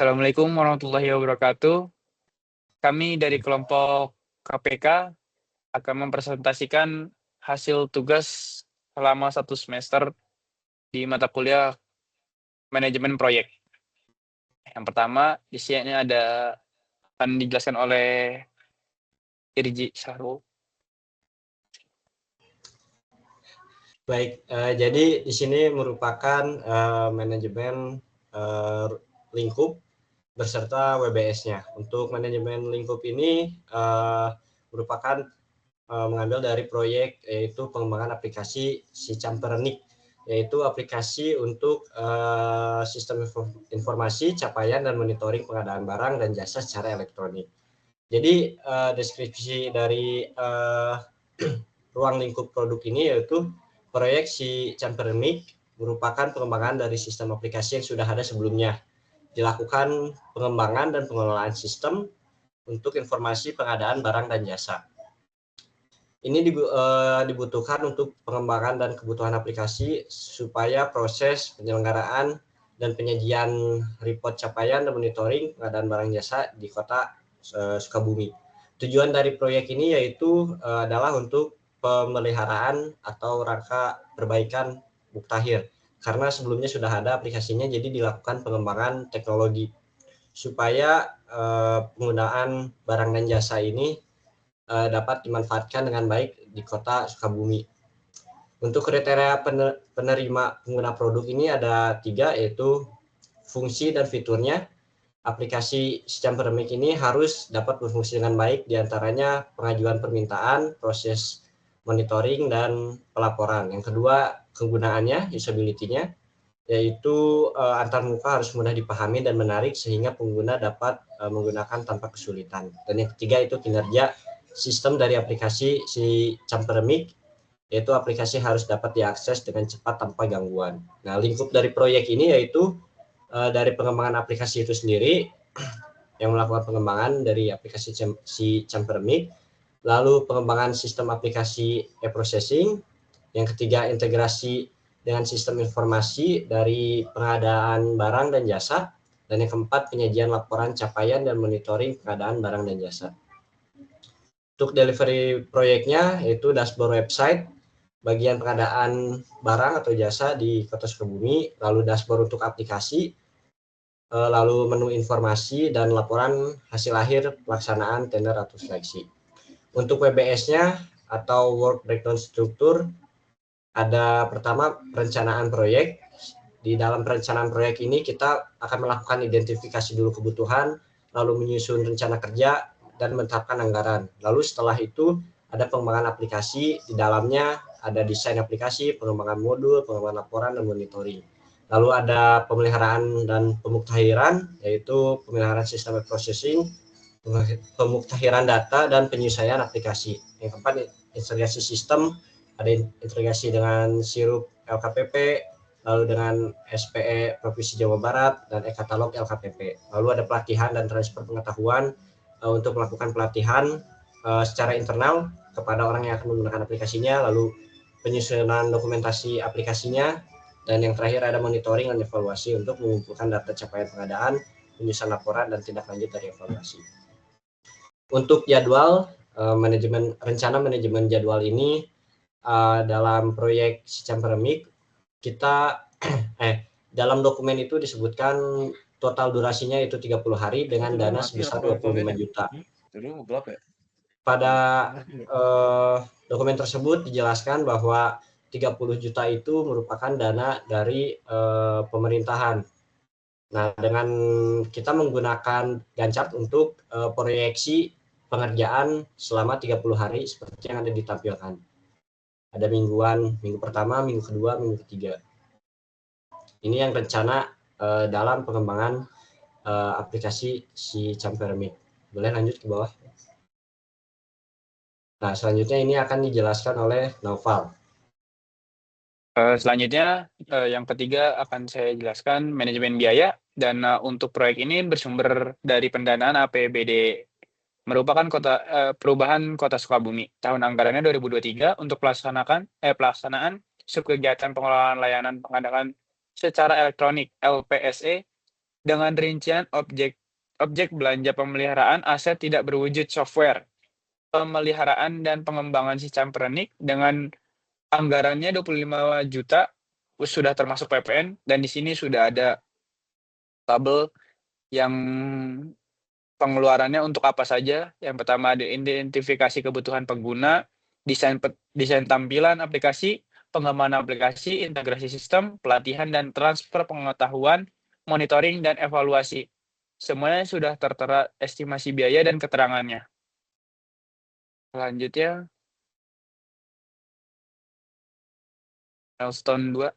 Assalamualaikum warahmatullahi wabarakatuh. Kami dari kelompok KPK akan mempresentasikan hasil tugas selama 1 semester di mata kuliah manajemen proyek. Yang pertama, di sini akan dijelaskan oleh Irji Sahrul. Baik, jadi di sini merupakan manajemen lingkup beserta WBS-nya. Untuk manajemen lingkup ini merupakan mengambil dari proyek yaitu pengembangan aplikasi si Campernik, yaitu aplikasi untuk sistem informasi, capaian, dan monitoring pengadaan barang dan jasa secara elektronik. Jadi deskripsi dari ruang lingkup produk ini yaitu proyek si Campernik merupakan pengembangan dari sistem aplikasi yang sudah ada sebelumnya. Dilakukan pengembangan dan pengelolaan sistem untuk informasi pengadaan barang dan jasa. Ini dibutuhkan untuk pengembangan dan kebutuhan aplikasi supaya proses penyelenggaraan dan penyajian report capaian dan monitoring pengadaan barang jasa di kota Sukabumi. Tujuan dari proyek ini yaitu adalah untuk pemeliharaan atau rangka perbaikan muktahir, karena sebelumnya sudah ada aplikasinya, jadi dilakukan pengembangan teknologi supaya penggunaan barang dan jasa ini dapat dimanfaatkan dengan baik di kota Sukabumi. Untuk kriteria penerima pengguna produk ini ada 3, yaitu fungsi dan fiturnya. Aplikasi Campernik ini harus dapat berfungsi dengan baik, diantaranya pengajuan permintaan, proses monitoring, dan pelaporan. Yang kedua, kegunaannya, usability-nya, yaitu antarmuka harus mudah dipahami dan menarik sehingga pengguna dapat menggunakan tanpa kesulitan. Dan yang ketiga itu kinerja sistem dari aplikasi si Campernik, yaitu aplikasi harus dapat diakses dengan cepat tanpa gangguan. Nah, lingkup dari proyek ini yaitu dari pengembangan aplikasi itu sendiri, yang melakukan pengembangan dari aplikasi si Campernik, lalu pengembangan sistem aplikasi e-processing, yang ketiga integrasi dengan sistem informasi dari pengadaan barang dan jasa, dan yang keempat penyajian laporan capaian dan monitoring pengadaan barang dan jasa. Untuk delivery proyeknya yaitu dashboard website, bagian pengadaan barang atau jasa di Kota Sukabumi, lalu dashboard untuk aplikasi, lalu menu informasi dan laporan hasil akhir pelaksanaan tender atau seleksi. Untuk WBS-nya atau Work Breakdown Struktur, ada pertama perencanaan proyek. Di dalam perencanaan proyek ini kita akan melakukan identifikasi dulu kebutuhan, lalu menyusun rencana kerja dan menetapkan anggaran. Lalu setelah itu ada pengembangan aplikasi, di dalamnya ada desain aplikasi, pengembangan modul, pengembangan laporan, dan monitoring. Lalu ada pemeliharaan dan pemuktahiran, yaitu pemeliharaan sistem processing, pemuktahiran data, dan penyesuaian aplikasi. Yang keempat, integrasi sistem, ada integrasi dengan Sirup LKPP, lalu dengan SPE Provinsi Jawa Barat, dan e-katalog LKPP. Lalu ada pelatihan dan transfer pengetahuan untuk melakukan pelatihan secara internal kepada orang yang akan menggunakan aplikasinya, lalu penyusunan dokumentasi aplikasinya, dan yang terakhir ada monitoring dan evaluasi untuk mengumpulkan data capaian pengadaan, penyusunan laporan, dan tindak lanjut dari evaluasi. Untuk jadwal rencana manajemen jadwal ini dalam proyek Campernik kita dalam dokumen itu disebutkan total durasinya itu 30 hari dengan dana sebesar 25 juta. Pada dokumen tersebut dijelaskan bahwa 30 juta itu merupakan dana dari pemerintahan. Nah, dengan kita menggunakan Gantt untuk proyeksi pengerjaan selama 30 hari seperti yang ada ditampilkan. Ada mingguan, minggu pertama, minggu kedua, minggu ketiga. Ini yang rencana dalam pengembangan aplikasi si Campernik. Boleh lanjut ke bawah. Nah, selanjutnya ini akan dijelaskan oleh Naufal. Selanjutnya, yang ketiga akan saya jelaskan manajemen biaya. Dana untuk proyek ini bersumber dari pendanaan APBD merupakan perubahan Kota Sukabumi. Tahun anggarannya 2023 untuk pelaksanaan subkegiatan pengelolaan layanan pengadaan secara elektronik LPSE dengan rincian objek belanja pemeliharaan aset tidak berwujud software, pemeliharaan dan pengembangan si Campernik dengan anggarannya 25 juta, sudah termasuk PPN, dan di sini sudah ada tabel yang pengeluarannya untuk apa saja. Yang pertama ada identifikasi kebutuhan pengguna, desain tampilan aplikasi, pengembangan aplikasi, integrasi sistem, pelatihan dan transfer pengetahuan, monitoring dan evaluasi. Semuanya sudah tertera estimasi biaya dan keterangannya. Selanjutnya, milestone 2.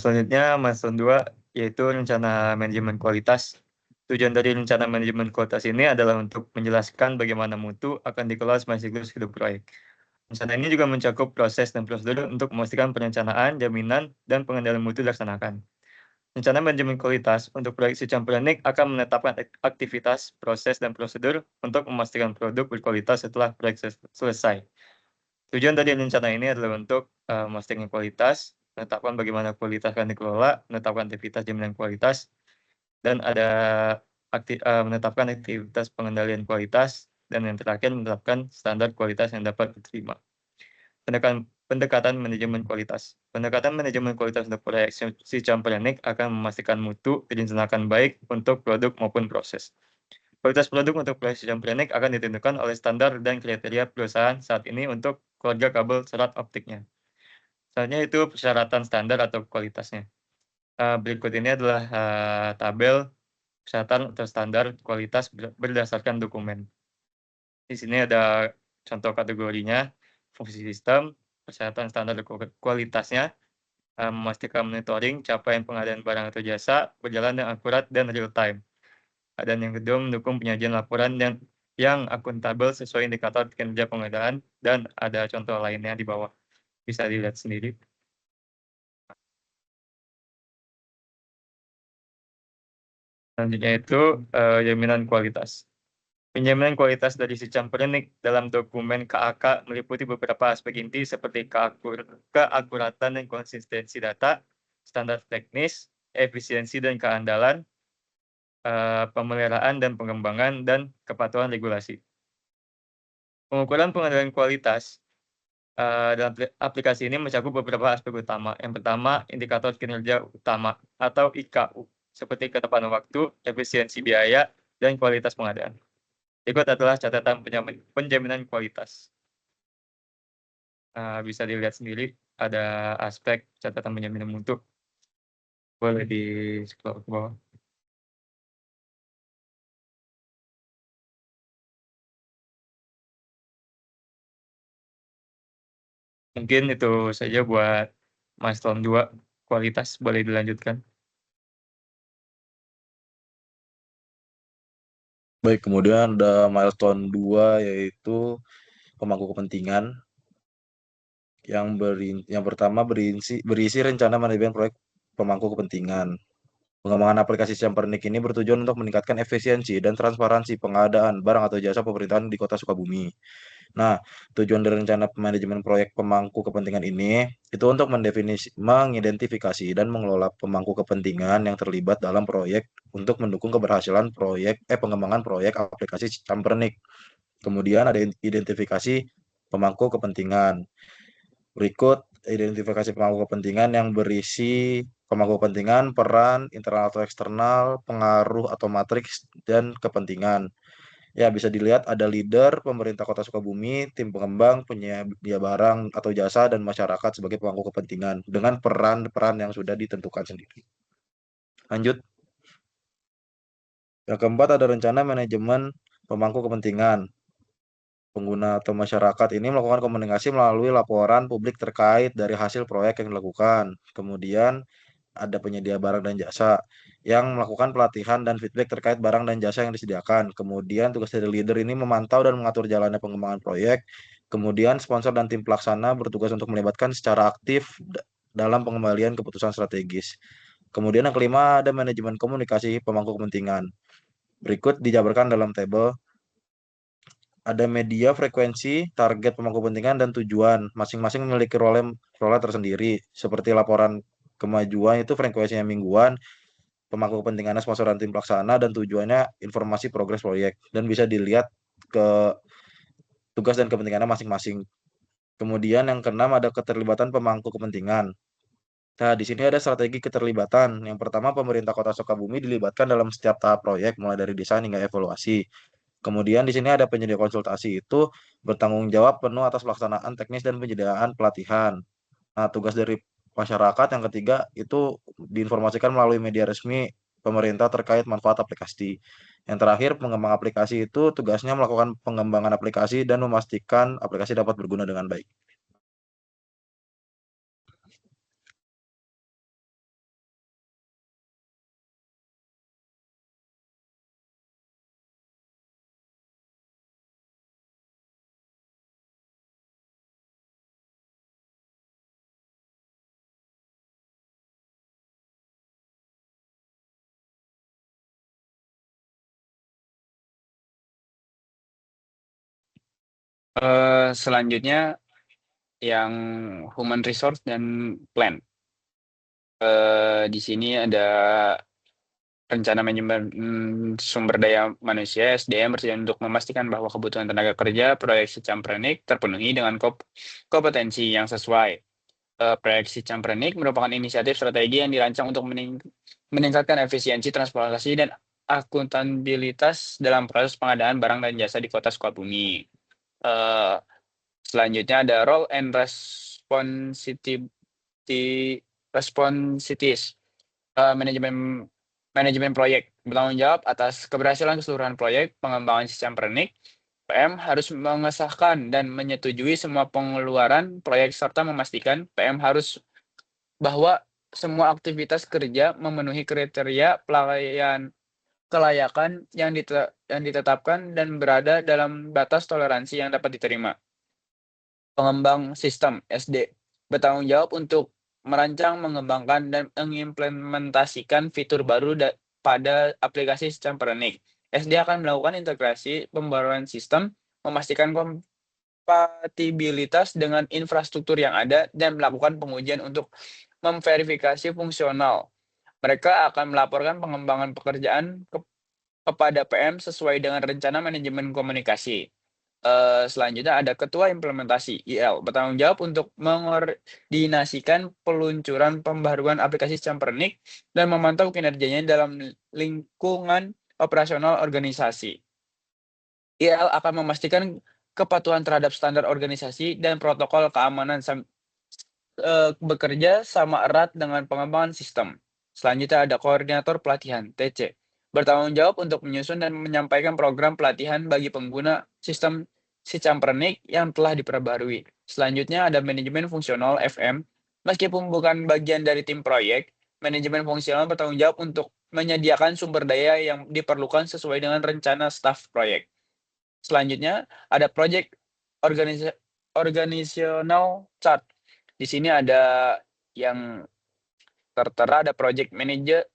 Selanjutnya milestone 2 yaitu rencana manajemen kualitas. Tujuan dari rencana manajemen kualitas ini adalah untuk menjelaskan bagaimana mutu akan dikelola selama siklus hidup proyek. Rencana ini juga mencakup proses dan prosedur untuk memastikan perencanaan, jaminan, dan pengendalian mutu dilaksanakan. Rencana manajemen kualitas untuk proyek si Campernik akan menetapkan aktivitas, proses, dan prosedur untuk memastikan produk berkualitas setelah proyek selesai. Tujuan dari rencana ini adalah untuk memastikan kualitas, menetapkan bagaimana kualitas akan dikelola, menetapkan aktivitas jaminan kualitas, dan ada menetapkan aktivitas pengendalian kualitas, dan yang terakhir menetapkan standar kualitas yang dapat diterima. Pendekatan manajemen kualitas. Pendekatan manajemen kualitas untuk proyek si Campernik akan memastikan mutu direncanakan baik untuk produk maupun proses. Kualitas produk untuk proyek si Campernik akan ditentukan oleh standar dan kriteria perusahaan saat ini untuk keluarga kabel serat optiknya. Selanjutnya itu persyaratan standar atau kualitasnya. Berikut ini adalah tabel persyaratan atau standar kualitas berdasarkan dokumen. Di sini ada contoh kategorinya, fungsi sistem, persyaratan standar kualitasnya, memastikan monitoring capaian pengadaan barang atau jasa berjalan dengan akurat dan real time. Dan yang kedua, mendukung penyajian laporan yang akuntabel sesuai indikator kinerja pengadaan, dan ada contoh lainnya di bawah. Bisa dilihat sendiri. Selanjutnya itu jaminan kualitas. Penjaminan kualitas dari si Campernik dalam dokumen KAK meliputi beberapa aspek inti seperti keakuratan dan konsistensi data, standar teknis, efisiensi dan keandalan, pemeliharaan dan pengembangan, dan kepatuhan regulasi. Pengukuran pengendalian kualitas dalam aplikasi ini mencakup beberapa aspek utama. Yang pertama, indikator kinerja utama atau IKU, seperti ketepatan waktu, efisiensi biaya, dan kualitas pengadaan. Berikut adalah catatan penjaminan kualitas. Bisa dilihat sendiri, ada aspek catatan penjaminan mutu. Boleh di-scroll ke bawah. Mungkin itu saja buat milestone 2 kualitas, boleh dilanjutkan. Baik, kemudian ada milestone 2 yaitu pemangku kepentingan yang pertama berisi rencana manajemen proyek pemangku kepentingan. Pengembangan aplikasi Campernik ini bertujuan untuk meningkatkan efisiensi dan transparansi pengadaan barang atau jasa pemerintahan di Kota Sukabumi. Nah, tujuan dari rencana manajemen proyek pemangku kepentingan ini itu untuk mengidentifikasi dan mengelola pemangku kepentingan yang terlibat dalam proyek untuk mendukung keberhasilan pengembangan proyek aplikasi Campernik. Kemudian ada identifikasi pemangku kepentingan. Berikut identifikasi pemangku kepentingan yang berisi pemangku kepentingan, peran, internal atau eksternal, pengaruh atau matriks, dan kepentingan. Ya, bisa dilihat ada leader, pemerintah Kota Sukabumi, tim pengembang, penyedia barang atau jasa, dan masyarakat sebagai pemangku kepentingan dengan peran-peran yang sudah ditentukan sendiri. Lanjut. Yang keempat ada rencana manajemen pemangku kepentingan. Pengguna atau masyarakat ini melakukan komunikasi melalui laporan publik terkait dari hasil proyek yang dilakukan. Kemudian ada penyedia barang dan jasa yang melakukan pelatihan dan feedback terkait barang dan jasa yang disediakan. Kemudian tugas dari leader ini memantau dan mengatur jalannya pengembangan proyek. Kemudian sponsor dan tim pelaksana bertugas untuk melibatkan secara aktif dalam pengembalian keputusan strategis. Kemudian yang kelima ada manajemen komunikasi pemangku kepentingan. Berikut dijabarkan dalam tabel. Ada media, frekuensi, target pemangku kepentingan, dan tujuan. Masing-masing memiliki role tersendiri, seperti laporan kemajuan itu frekuensinya mingguan, pemangku kepentingannya sponsoran tim pelaksana, dan tujuannya informasi progres proyek, dan bisa dilihat ke tugas dan kepentingannya masing-masing. Kemudian yang keenam ada keterlibatan pemangku kepentingan. Nah, di sini ada strategi keterlibatan. Yang pertama, pemerintah Kota Sukabumi dilibatkan dalam setiap tahap proyek, mulai dari desain hingga evaluasi. Kemudian di sini ada penyedia konsultasi, itu bertanggung jawab penuh atas pelaksanaan teknis dan penyediaan pelatihan. Nah, tugas dari masyarakat yang ketiga itu diinformasikan melalui media resmi pemerintah terkait manfaat aplikasi. Yang terakhir, pengembang aplikasi itu tugasnya melakukan pengembangan aplikasi dan memastikan aplikasi dapat berguna dengan baik. Selanjutnya yang human resource dan plan. Di sini ada rencana manajemen sumber daya manusia (SDM) bertujuan untuk memastikan bahwa kebutuhan tenaga kerja proyeksi Camprenik terpenuhi dengan kompetensi yang sesuai. Proyeksi Camprenik merupakan inisiatif strategi yang dirancang untuk meningkatkan efisiensi transportasi dan akuntabilitas dalam proses pengadaan barang dan jasa di Kota Sukabumi. Selanjutnya ada role and responsibilities. Manajemen proyek bertanggung jawab atas keberhasilan keseluruhan proyek pengembangan sistem Camprenik. PM harus mengesahkan dan menyetujui semua pengeluaran proyek serta memastikan PM harus bahwa semua aktivitas kerja memenuhi kriteria kelayakan yang ditetapkan dan berada dalam batas toleransi yang dapat diterima. Pengembang sistem SD bertanggung jawab untuk merancang, mengembangkan, dan mengimplementasikan fitur baru pada aplikasi sistem Camprenik. SD akan melakukan integrasi pembaruan sistem, memastikan kompatibilitas dengan infrastruktur yang ada, dan melakukan pengujian untuk memverifikasi fungsional. Mereka akan melaporkan pengembangan pekerjaan kepada PM sesuai dengan rencana manajemen komunikasi. Selanjutnya ada Ketua Implementasi (IL) bertanggung jawab untuk mengordinasikan peluncuran pembaruan aplikasi Camprenik dan memantau kinerjanya dalam lingkungan operasional organisasi. IL akan memastikan kepatuhan terhadap standar organisasi dan protokol keamanan bekerja sama erat dengan pengembangan sistem. Selanjutnya ada Koordinator Pelatihan (TC) bertanggung jawab untuk menyusun dan menyampaikan program pelatihan bagi pengguna sistem Camprenik yang telah diperbarui. Selanjutnya ada Manajemen Fungsional (FM). Meskipun bukan bagian dari tim proyek, manajemen fungsional bertanggung jawab untuk menyediakan sumber daya yang diperlukan sesuai dengan rencana staf proyek. Selanjutnya ada Project Organizational Chart. Di sini ada yang tertera, ada Project Manager,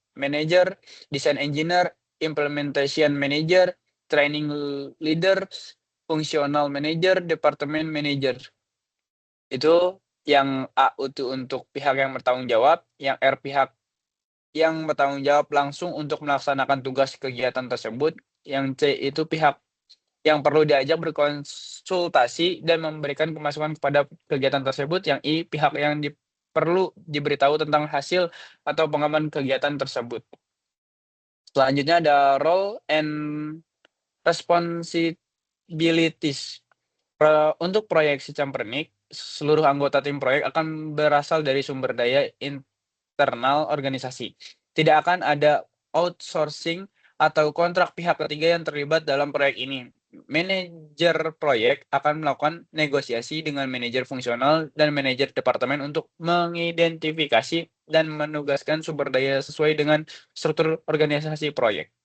Design Engineer, Implementation Manager, Training Leader, Functional Manager, Department Manager. Itu yang A itu untuk pihak yang bertanggung jawab, yang R pihak yang bertanggung jawab langsung untuk melaksanakan tugas kegiatan tersebut, yang C itu pihak yang perlu diajak berkonsultasi dan memberikan masukan kepada kegiatan tersebut, yang I pihak yang perlu diberitahu tentang hasil atau pengembangan kegiatan tersebut. Selanjutnya ada role and responsibilities. Untuk proyek Camprenik, seluruh anggota tim proyek akan berasal dari sumber daya internal organisasi. Tidak akan ada outsourcing atau kontrak pihak ketiga yang terlibat dalam proyek ini. Manajer proyek akan melakukan negosiasi dengan manajer fungsional dan manajer departemen untuk mengidentifikasi dan menugaskan sumber daya sesuai dengan struktur organisasi proyek.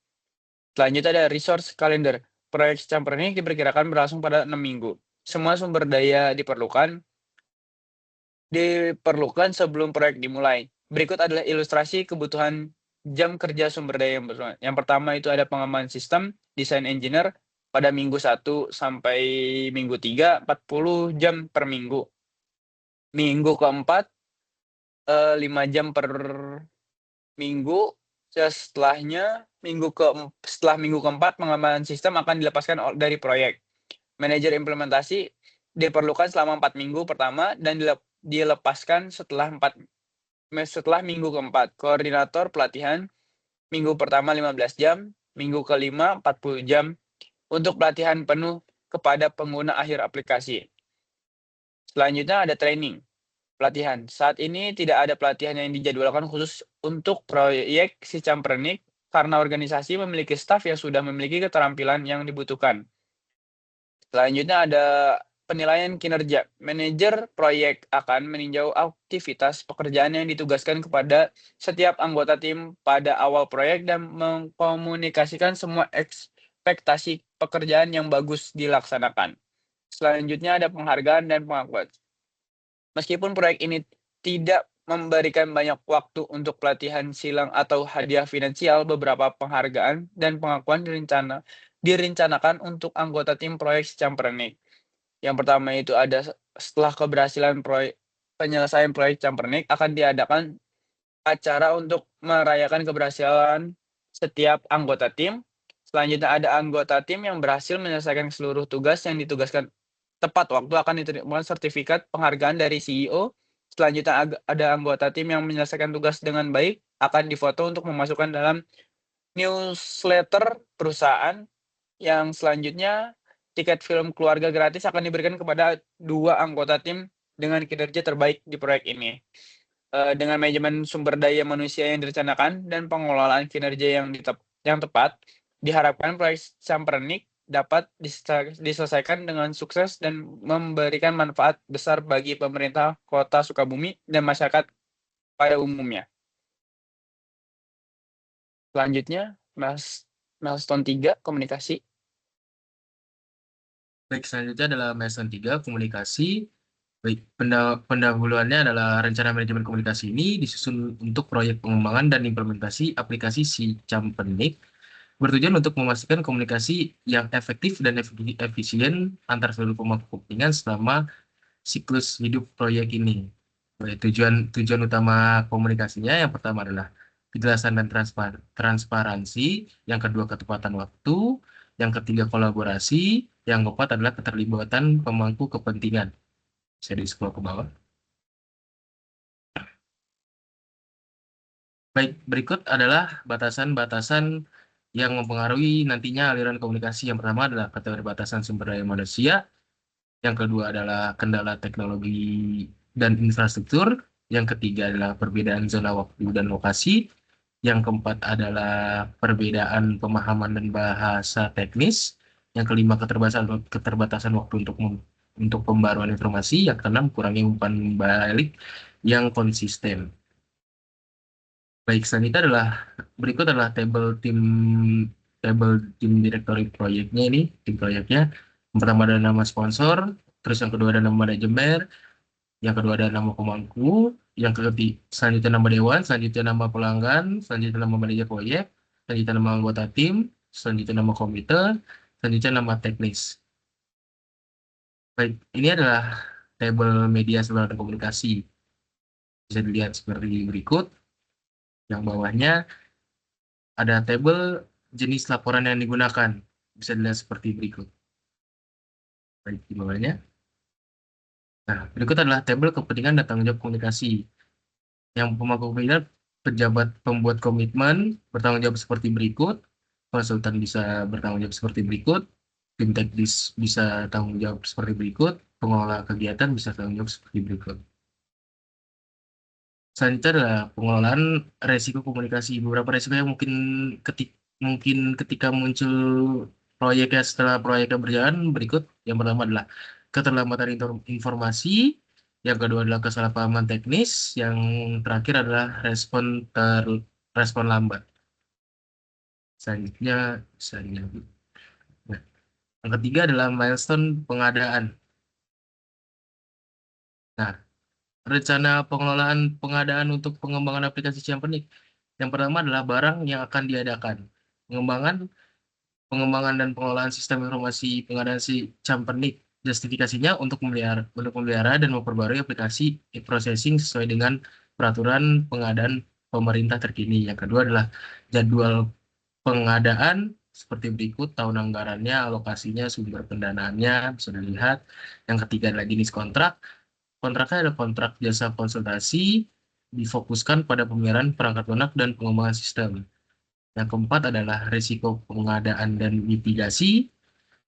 Selanjutnya ada resource calendar. Proyek Camprenik diperkirakan berlangsung pada 6 minggu. Semua sumber daya diperlukan sebelum proyek dimulai. Berikut adalah ilustrasi kebutuhan jam kerja sumber daya yang berlangsung. Yang pertama itu ada pengembangan sistem, desain engineer, pada minggu 1 sampai minggu 3, 40 jam per minggu. Minggu keempat, 5 jam per minggu. Setelahnya setelah minggu keempat pengembangan sistem akan dilepaskan dari proyek. Manajer implementasi diperlukan selama 4 minggu pertama dan dilepaskan setelah minggu keempat. Koordinator pelatihan minggu pertama 15 jam, minggu kelima 40 jam untuk pelatihan penuh kepada pengguna akhir aplikasi. Selanjutnya ada training. Pelatihan. Saat ini tidak ada pelatihan yang dijadwalkan khusus untuk proyek si Campernik karena organisasi memiliki staf yang sudah memiliki keterampilan yang dibutuhkan. Selanjutnya ada penilaian kinerja. Manajer proyek akan meninjau aktivitas pekerjaan yang ditugaskan kepada setiap anggota tim pada awal proyek dan mengkomunikasikan semua ekspektasi pekerjaan yang bagus dilaksanakan. Selanjutnya ada penghargaan dan pengakuan. Meskipun proyek ini tidak memberikan banyak waktu untuk pelatihan silang atau hadiah finansial, beberapa penghargaan dan pengakuan direncanakan untuk anggota tim proyek si Campernik. Yang pertama itu ada setelah keberhasilan penyelesaian proyek Campernik akan diadakan acara untuk merayakan keberhasilan setiap anggota tim. Selanjutnya ada anggota tim yang berhasil menyelesaikan seluruh tugas yang ditugaskan tepat waktu akan diterima sertifikat penghargaan dari CEO. Selanjutnya ada anggota tim yang menyelesaikan tugas dengan baik akan difoto untuk memasukkan dalam newsletter perusahaan. Yang selanjutnya tiket film keluarga gratis akan diberikan kepada 2 anggota tim dengan kinerja terbaik di proyek ini. Dengan manajemen sumber daya manusia yang direncanakan dan pengelolaan kinerja yang tepat, diharapkan proyek Campernik dapat diselesaikan dengan sukses dan memberikan manfaat besar bagi pemerintah Kota Sukabumi dan masyarakat pada umumnya. Selanjutnya, milestone 3, komunikasi. Baik, selanjutnya adalah milestone 3, komunikasi. Baik, pendahuluannya adalah rencana manajemen komunikasi ini disusun untuk proyek pengembangan dan implementasi aplikasi si Campernik, bertujuan untuk memastikan komunikasi yang efektif dan efisien antar seluruh pemangku kepentingan selama siklus hidup proyek ini. Baik, tujuan utama komunikasinya yang pertama adalah kejelasan dan transparansi, yang kedua ketepatan waktu, yang ketiga kolaborasi, yang keempat adalah keterlibatan pemangku kepentingan. Bisa di-scroll ke bawah. Baik, berikut adalah batasan-batasan yang mempengaruhi nantinya aliran komunikasi. Yang pertama adalah keterbatasan sumber daya manusia. Yang kedua adalah kendala teknologi dan infrastruktur. Yang ketiga adalah perbedaan zona waktu dan lokasi. Yang keempat adalah perbedaan pemahaman dan bahasa teknis. Yang kelima keterbatasan waktu untuk pembaruan informasi. Yang keenam kurangnya umpan balik yang konsisten. Baik, selanjutnya berikut adalah tabel tim direktori proyeknya ini, tim proyeknya. Yang pertama ada nama sponsor, terus yang kedua ada nama manajemen, yang kedua ada nama pemangku, yang ketiga selanjutnya nama dewan, selanjutnya nama pelanggan, selanjutnya nama manajer proyek, selanjutnya nama anggota tim, selanjutnya nama komite, selanjutnya nama teknis. Baik, ini adalah tabel media saluran komunikasi. Bisa dilihat seperti berikut. Yang bawahnya ada tabel jenis laporan yang digunakan. Bisa dilihat seperti berikut. Baik, di bawahnya. Nah, berikut adalah tabel kepentingan dan tanggung jawab komunikasi. Yang pemangku kepentingan, pejabat pembuat komitmen bertanggung jawab seperti berikut. Konsultan bisa bertanggung jawab seperti berikut. Tim teknis bisa tanggung jawab seperti berikut. Pengelola kegiatan bisa tanggung jawab seperti berikut. Selanjutnya adalah pengelolaan resiko komunikasi. Beberapa resiko yang mungkin ketika muncul proyeknya setelah proyeknya berjalan berikut. Yang pertama adalah keterlambatan informasi, yang kedua adalah kesalahpahaman teknis, yang terakhir adalah respon lambat. Selanjutnya, nah, yang ketiga adalah milestone pengadaan. Nah, rencana pengadaan untuk pengembangan aplikasi Campernik. Yang pertama adalah barang yang akan diadakan. Pengembangan dan pengelolaan sistem informasi pengadaan si Campernik. Justifikasinya untuk memelihara dan memperbarui aplikasi e-processing sesuai dengan peraturan pengadaan pemerintah terkini. Yang kedua adalah jadwal pengadaan seperti berikut, tahun anggarannya, alokasinya, sumber pendanaannya bisa dilihat. Yang ketiga adalah jenis kontrak. Kontraknya adalah kontrak jasa konsultasi, difokuskan pada pemeliharaan perangkat lunak dan pengembangan sistem. Yang keempat adalah risiko pengadaan dan mitigasi.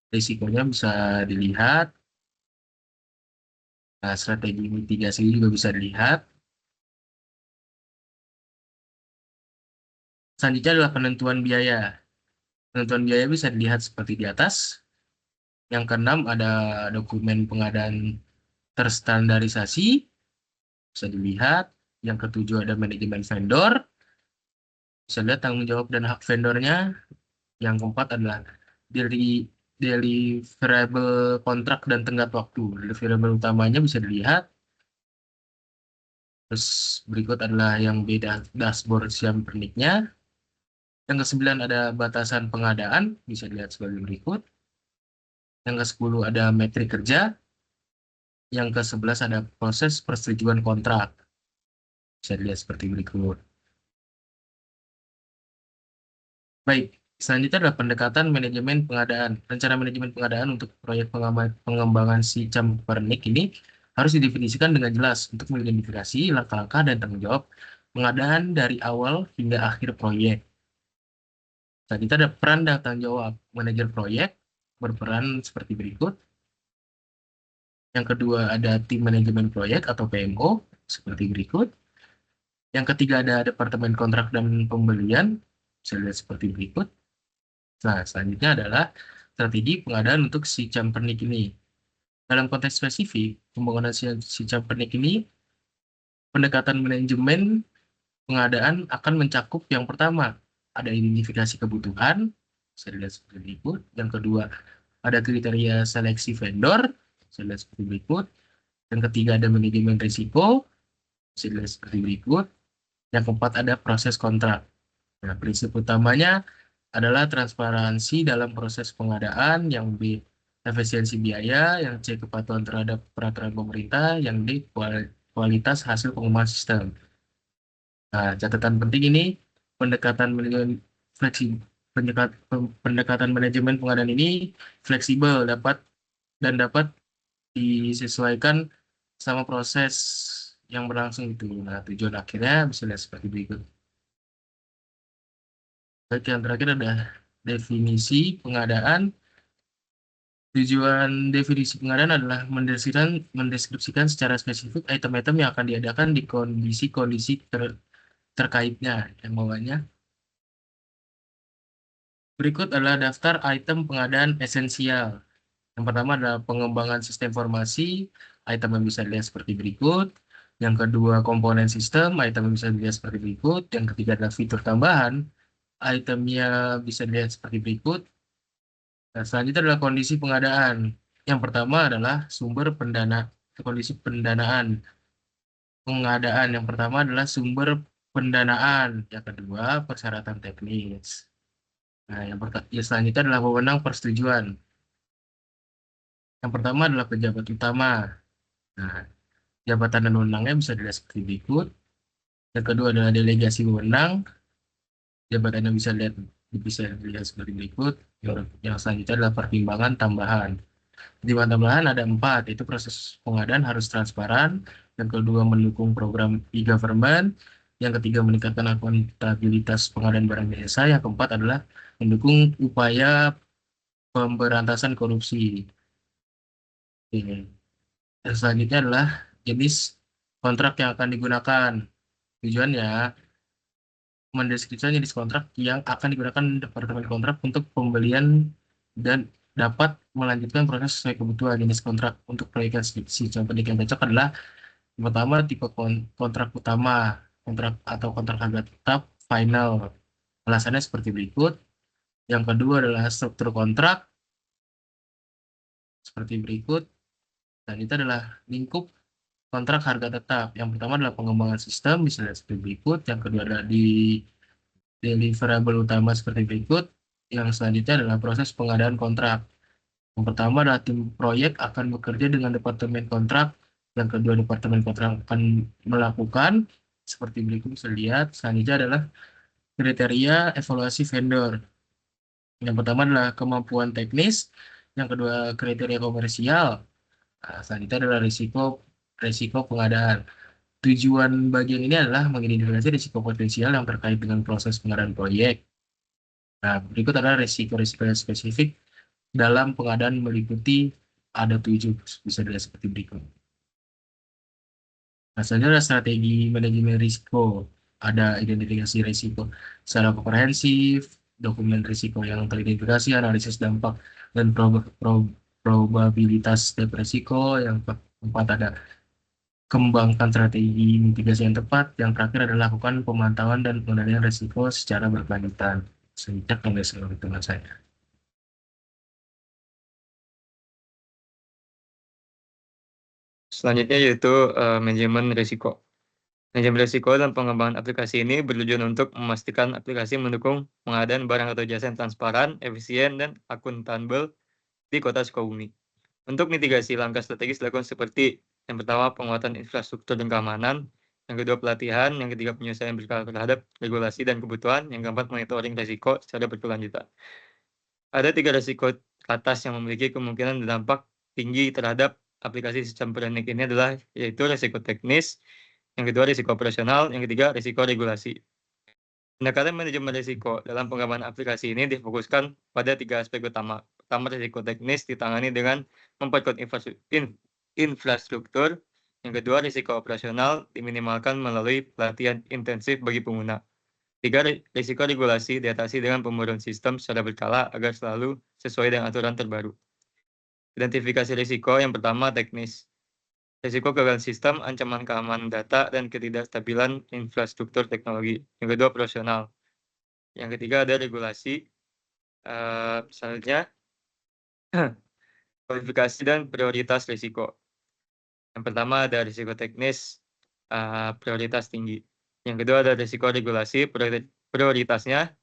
Risikonya bisa dilihat. Nah, strategi mitigasi juga bisa dilihat. Selanjutnya adalah penentuan biaya. Penentuan biaya bisa dilihat seperti di atas. Yang keenam ada dokumen pengadaan terstandarisasi, bisa dilihat. Yang ketujuh ada manajemen vendor, bisa lihat tanggung jawab dan hak vendornya. Yang keempat adalah deliverable kontrak dan tenggat waktu. Deliverable utamanya bisa dilihat. Terus berikut adalah yang beda dashboard siam perniknya. Yang ke-9 ada batasan pengadaan, bisa dilihat sebagai berikut. Yang ke-10 ada metrik kerja. Yang ke-11 ada proses persetujuan kontrak. Bisa dilihat seperti berikut. Baik, selanjutnya adalah pendekatan manajemen pengadaan. Rencana manajemen pengadaan untuk proyek pengembangan si Pernik ini harus didefinisikan dengan jelas untuk mengidentifikasi langkah-langkah dan tanggung jawab pengadaan dari awal hingga akhir proyek. Selanjutnya ada peran dan tanggung jawab manajer proyek, berperan seperti berikut. Yang kedua ada tim manajemen proyek atau PMO, seperti berikut. Yang ketiga ada departemen kontrak dan pembelian, bisa dilihat seperti berikut. Nah, selanjutnya adalah strategi pengadaan untuk si Pernik ini. Dalam konteks spesifik, pembangunan si Pernik ini, pendekatan manajemen pengadaan akan mencakup yang pertama, ada identifikasi kebutuhan, bisa dilihat seperti berikut. Yang kedua, ada kriteria seleksi vendor, bisa dilihat seperti berikut. Yang ketiga, ada manajemen risiko, bisa dilihat seperti berikut. Yang keempat, ada proses kontrak. Nah, prinsip utamanya adalah transparansi dalam proses pengadaan, yang B, efisiensi biaya, yang C, kepatuhan terhadap peraturan pemerintah, yang D, kualitas hasil pengembangan sistem. Nah, catatan penting ini, pendekatan manajemen pengadaan ini fleksibel, dapat disesuaikan sama proses yang berlangsung itu. Nah, tujuan akhirnya bisa lihat seperti berikut. Baik, yang terakhir ada definisi pengadaan. Tujuan definisi pengadaan adalah mendeskripsikan secara spesifik item-item yang akan diadakan di kondisi-kondisi terkaitnya. Yang bawahnya. Berikut adalah daftar item pengadaan esensial. Yang pertama adalah pengembangan sistem informasi, item yang bisa dilihat seperti berikut. Yang kedua, komponen sistem, item yang bisa dilihat seperti berikut. Yang ketiga adalah fitur tambahan, itemnya bisa dilihat seperti berikut. Nah, selanjutnya adalah kondisi pengadaan. Yang pertama adalah kondisi pendanaan. Pengadaan yang pertama adalah sumber pendanaan. Yang kedua, persyaratan teknis. Nah, yang selanjutnya adalah wewenang persetujuan. Yang pertama adalah pejabat utama. Nah, jabatan dan wewenangnya bisa dilihat seperti berikut. Yang kedua adalah delegasi wewenang. Jabatannya bisa dilihat seperti berikut. Yang selanjutnya adalah pertimbangan tambahan. Pertimbangan tambahan ada 4, yaitu proses pengadaan harus transparan. Yang kedua mendukung program e-government. Yang ketiga meningkatkan akuntabilitas pengadaan barang jasa. Yang keempat adalah mendukung upaya pemberantasan korupsi. Oke. Dan selanjutnya adalah jenis kontrak yang akan digunakan. Tujuannya mendeskripsikan jenis kontrak yang akan digunakan departemen kontrak untuk pembelian dan dapat melanjutkan proses sesuai kebutuhan. Jenis kontrak untuk proyek si Pernik yang cocok adalah yang pertama tipe kontrak utama, kontrak atau kontrak harga tetap final. Alasannya seperti berikut. Yang kedua adalah struktur kontrak seperti berikut. Dan itu adalah lingkup kontrak harga tetap. Yang pertama adalah pengembangan sistem, bisa dilihat seperti berikut. Yang kedua adalah di deliverable utama seperti berikut. Yang selanjutnya adalah proses pengadaan kontrak. Yang pertama adalah tim proyek akan bekerja dengan departemen kontrak. Yang kedua, departemen kontrak akan melakukan seperti berikut bisa dilihat. Selanjutnya adalah kriteria evaluasi vendor. Yang pertama adalah kemampuan teknis, yang kedua kriteria komersial, selanjutnya adalah risiko pengadaan. Tujuan bagian ini adalah mengidentifikasi risiko potensial yang terkait dengan proses pengadaan proyek. Nah, berikut adalah risiko-risiko yang spesifik dalam pengadaan meliputi ada 7, bisa dilihat seperti berikut. Nah, selanjutnya adalah strategi manajemen risiko. Ada identifikasi risiko secara komprehensif, dokumen risiko yang teridentifikasi, analisis dampak, dan probabilitas dan risiko. Yang keempat ada kembangkan strategi mitigasi yang tepat. Yang terakhir adalah lakukan pemantauan dan pengendalian risiko secara berkelanjutan. Sejak yang disampaikan dengan saya. Selanjutnya yaitu manajemen risiko. Manajemen risiko dan pengembangan aplikasi ini bertujuan untuk memastikan aplikasi mendukung pengadaan barang atau jasa yang transparan, efisien, dan akuntabel di Kota Sukabumi. Untuk mitigasi, langkah strategis dilakukan seperti yang pertama penguatan infrastruktur dan keamanan, yang kedua pelatihan, yang ketiga penyelesaian berkala terhadap regulasi dan kebutuhan, yang keempat monitoring risiko secara berkelanjutan. Ada 3 risiko atas yang memiliki kemungkinan dampak tinggi terhadap aplikasi sistem pernik ini adalah yaitu risiko teknis, yang kedua risiko operasional, yang ketiga risiko regulasi. Pendekatan manajemen risiko dalam pengembangan aplikasi ini difokuskan pada 3 aspek utama. Pertama, risiko teknis ditangani dengan memperkuat infrastruktur. Yang kedua, risiko operasional diminimalkan melalui pelatihan intensif bagi pengguna. 3, risiko regulasi diatasi dengan pembaruan sistem secara berkala agar selalu sesuai dengan aturan terbaru. Identifikasi risiko yang pertama teknis. Risiko gagal sistem, ancaman keamanan data, dan ketidakstabilan infrastruktur teknologi. Yang kedua, operasional. Yang ketiga ada regulasi. Selanjutnya, kualifikasi dan prioritas risiko. Yang pertama ada risiko teknis, prioritas tinggi. Yang kedua ada risiko regulasi, prioritasnya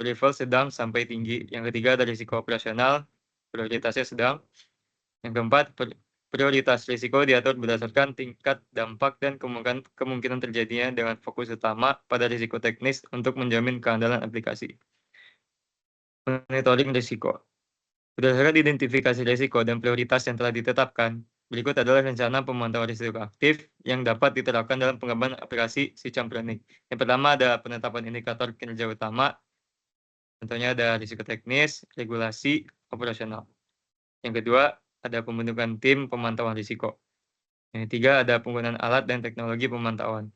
level sedang sampai tinggi. Yang ketiga ada risiko operasional, prioritasnya sedang. Yang keempat, prioritas risiko diatur berdasarkan tingkat dampak dan kemungkinan terjadinya dengan fokus utama pada risiko teknis untuk menjamin keandalan aplikasi. Monitoring risiko. Berdasarkan identifikasi risiko dan prioritas yang telah ditetapkan, berikut adalah rencana pemantauan risiko aktif yang dapat diterapkan dalam pengembangan aplikasi sistem pernik. Yang pertama ada penetapan indikator kinerja utama. Contohnya ada risiko teknis, regulasi, operasional. Yang kedua, ada pembentukan tim pemantauan risiko. Yang ketiga, ada penggunaan alat dan teknologi pemantauan.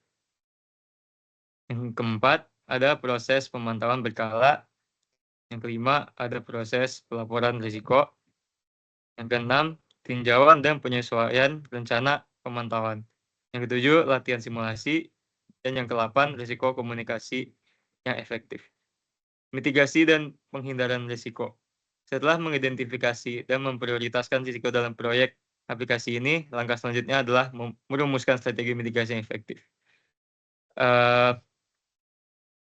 Yang keempat, ada proses pemantauan berkala. Yang kelima, ada proses pelaporan risiko. Yang keenam, tinjauan dan penyesuaian rencana pemantauan. Yang ketujuh, latihan simulasi. Dan yang ke-8, risiko komunikasi yang efektif. Mitigasi dan penghindaran risiko. Setelah mengidentifikasi dan memprioritaskan risiko dalam proyek aplikasi ini, langkah selanjutnya adalah merumuskan strategi mitigasi yang efektif.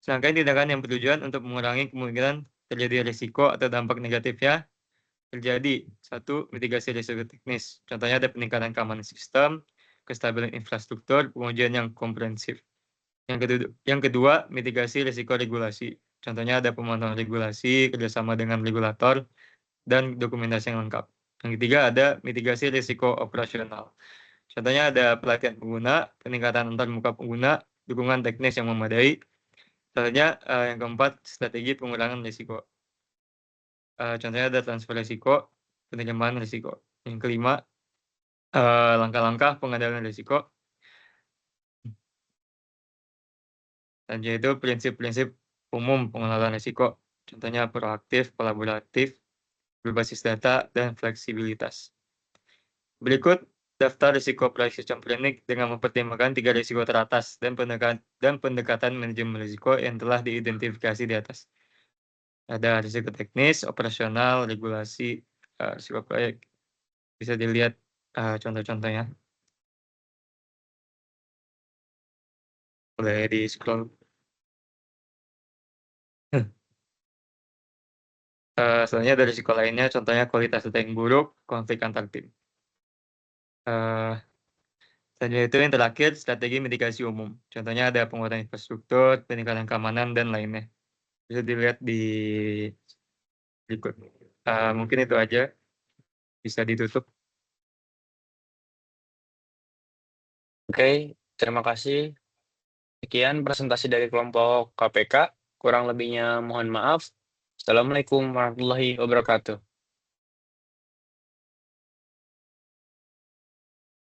Serangkaian tindakan yang bertujuan untuk mengurangi kemungkinan terjadi risiko atau dampak negatifnya terjadi. 1. Mitigasi risiko teknis. Contohnya ada peningkatan keamanan sistem, kestabilan infrastruktur, pengujian yang komprehensif. Yang kedua, mitigasi risiko regulasi. Contohnya ada pemantauan regulasi, kerjasama dengan regulator, dan dokumentasi yang lengkap. Yang ketiga ada mitigasi risiko operasional. Contohnya ada pelatihan pengguna, peningkatan antarmuka pengguna, dukungan teknis yang memadai. Contohnya yang keempat, strategi pengurangan risiko. Contohnya ada transfer risiko, penerimaan risiko. Yang kelima, langkah-langkah pengendalian risiko. Dan yaitu prinsip-prinsip umum pengelolaan risiko. Contohnya proaktif, kolaboratif, berbasis data, dan fleksibilitas. Berikut daftar risiko proyek sistem pernik dengan mempertimbangkan 3 risiko teratas dan pendekatan manajemen risiko yang telah diidentifikasi di atas. Ada risiko teknis, operasional, regulasi, risiko proyek. Bisa dilihat contoh-contohnya. Boleh di scroll. Selanjutnya ada risiko lainnya, contohnya kualitas data yang buruk, konflik antar tim. Selanjutnya itu yang terakhir, strategi mitigasi umum. Contohnya ada penguatan infrastruktur, peningkatan keamanan, dan lainnya. Bisa dilihat di berikut. Mungkin itu aja. Bisa ditutup. Oke, terima kasih. Sekian presentasi dari kelompok KPK. Kurang lebihnya mohon maaf. Assalamualaikum warahmatullahi wabarakatuh.